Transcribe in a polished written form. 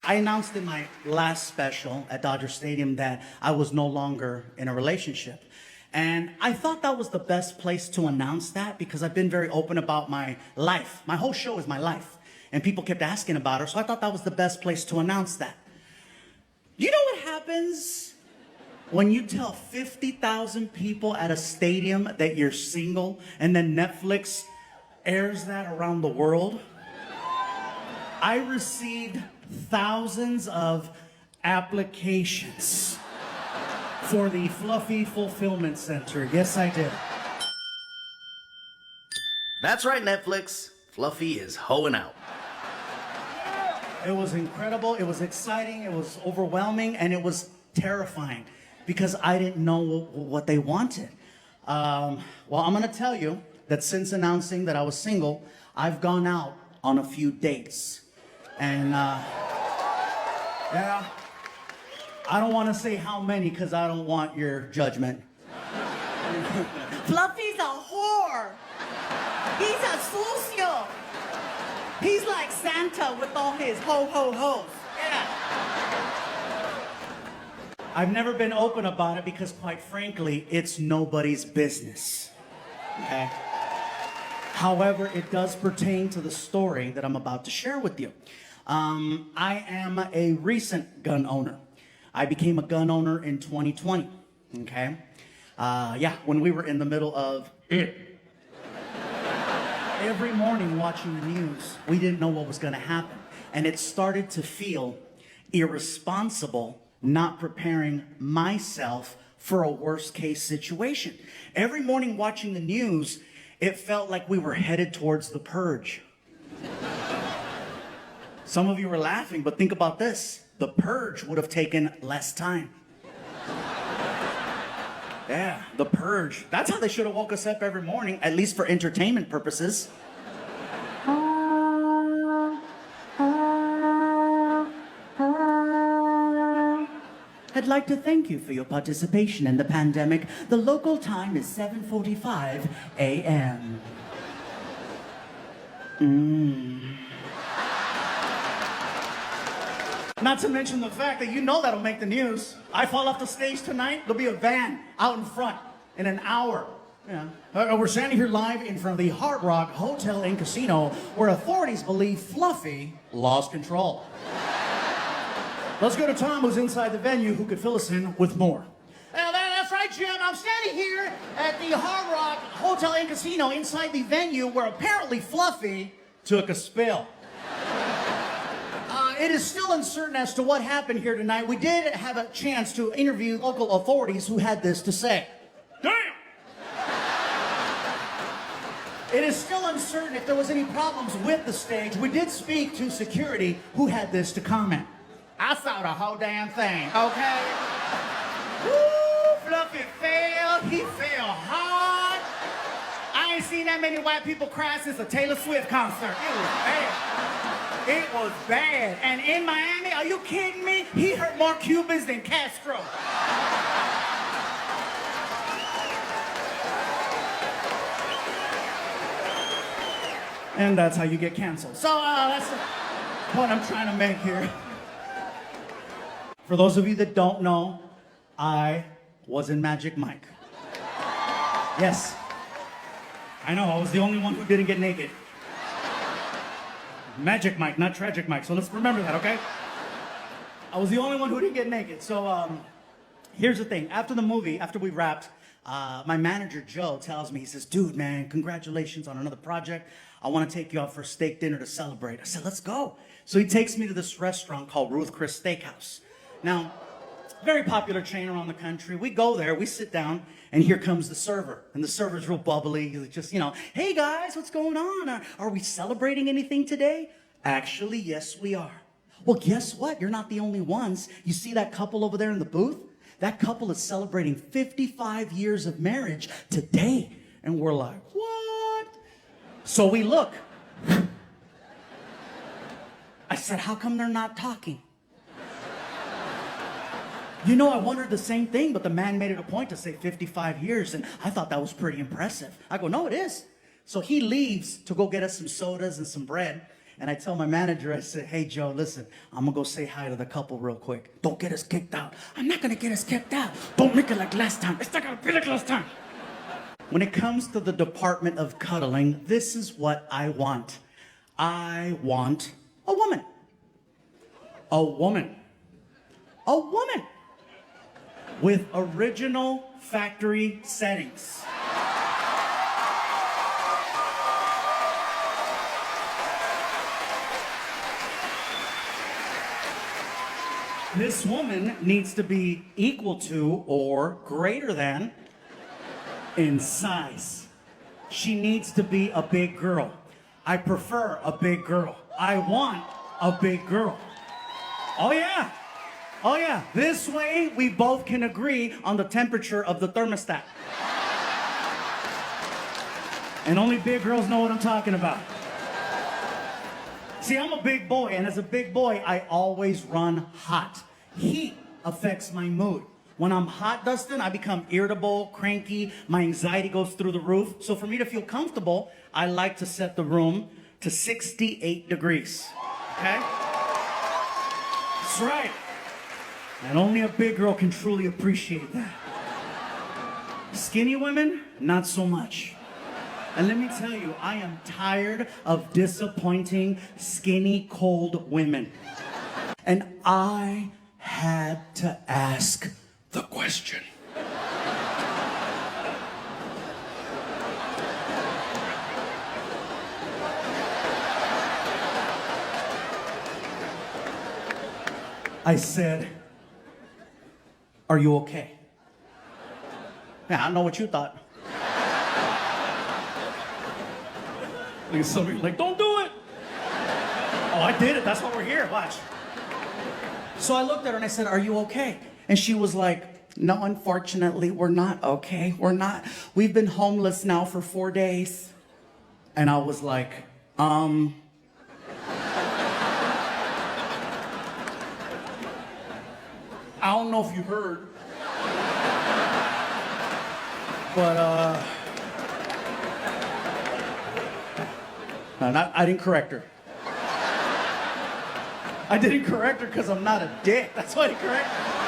I announced in my last special at Dodger Stadium that I was no longer in a relationship. And I thought that was the best place to announce that because I've been very open about my life. My whole show is my life. And people kept asking about her, so I thought that was the best place to announce that. You know what happens when you tell 50,000 people at a stadium that you're single and then Netflix airs that around the world? I received thousands of applications for the Fluffy Fulfillment Center. Yes, I did. That's right, Netflix. Fluffy is hoeing out. It was incredible, it was exciting, it was overwhelming, and it was terrifying because I didn't know what they wanted. Well, I'm gonna tell you that since announcing that I was single, I've gone out on a few dates. And yeah, I don't wanna say how many because I don't want your judgment. Fluffy's a whore. He's a sucio. He's like Santa with all his ho-ho-hos. Yeah. I've never been open about it because, quite frankly, it's nobody's business. Okay? However, it does pertain to the story that I'm about to share with you. I am a recent gun owner. I became a gun owner in 2020. Okay? Yeah, when we were in the middle of it. Every morning watching the news, we didn't know what was going to happen. And it started to feel irresponsible not preparing myself for a worst case situation. Every morning watching the news, it felt like we were headed towards the purge. Some of you were laughing, but think about this. The purge would have taken less time. Yeah, the purge. That's how they should have woke us up every morning, at least for entertainment purposes. I'd like to thank you for your participation in the pandemic. The local time is 7:45 a.m. Not to mention the fact that you know that'll make the news. I fall off the stage tonight, there'll be a van out in front in an hour. Yeah. We're standing here live in front of the Hard Rock Hotel and Casino where authorities believe Fluffy lost control. Let's go to Tom, who's inside the venue, who could fill us in with more. That's right, Jim. I'm standing here at the Hard Rock Hotel and Casino inside the venue where apparently Fluffy took a spill. It is still uncertain as to what happened here tonight. We did have a chance to interview local authorities who had this to say. Damn! It is still uncertain if there was any problems with the stage. We did speak to security who had this to comment. I saw the whole damn thing, okay? Woo, Fluffy fell. He fell hard. I ain't seen that many white people cry since a Taylor Swift concert. It was bad. It was bad. And in Miami, are you kidding me? He hurt more Cubans than Castro. And that's how you get canceled. So that's what I'm trying to make here. For those of you that don't know, I was in Magic Mike. Yes. I know, I was the only one who didn't get naked. Magic Mike, not Tragic Mike, so let's remember that, okay? I was the only one who didn't get naked. So here's the thing. After the movie, after we wrapped, my manager, Joe, tells me, he says, dude, man, congratulations on another project. I want to take you out for a steak dinner to celebrate. I said, let's go. So he takes me to this restaurant called Ruth Chris Steakhouse. Now, very popular chain around the country. We go there, we sit down, and here comes the server. And the server's real bubbly. He's just, hey guys, what's going on? Are we celebrating anything today? Actually, yes, we are. Well, guess what? You're not the only ones. You see that couple over there in the booth? That couple is celebrating 55 years of marriage today. And we're like, what? So we look. I said, how come they're not talking? I wondered the same thing, but the man made it a point to say 55 years, and I thought that was pretty impressive. I go, no, it is. So he leaves to go get us some sodas and some bread, And I tell my manager, I said, hey, Joe, listen, I'm gonna go say hi to the couple real quick. Don't get us kicked out. I'm not gonna get us kicked out. Don't make it like last time. It's not gonna be like last time. When it comes to the department of cuddling, this is what I want. I want a woman. A woman. A woman. With original factory settings. This woman needs to be equal to or greater than in size. She needs to be a big girl. I prefer a big girl. I want a big girl. Oh yeah. Oh yeah. This way we both can agree on the temperature of the thermostat. And only big girls know what I'm talking about. See, I'm a big boy, and as a big boy, I always run hot. Heat affects my mood. When I'm hot, Dustin, I become irritable, cranky, my anxiety goes through the roof. So for me to feel comfortable, I like to set the room to 68 degrees, okay? That's right. And only a big girl can truly appreciate that. Skinny women, not so much. And let me tell you, I am tired of disappointing skinny, cold women. And I had to ask the question. I said, are you okay? Yeah, I don't know what you thought. Like somebody like, don't do it. Oh, I did it. That's why we're here. Watch. So I looked at her and I said, are you okay? And she was like, no, unfortunately, we're not okay. We're not. We've been homeless now for 4 days. And I was like, I don't know if you heard, but I didn't correct her. I didn't correct her because I'm not a dick. That's why I didn't correct her.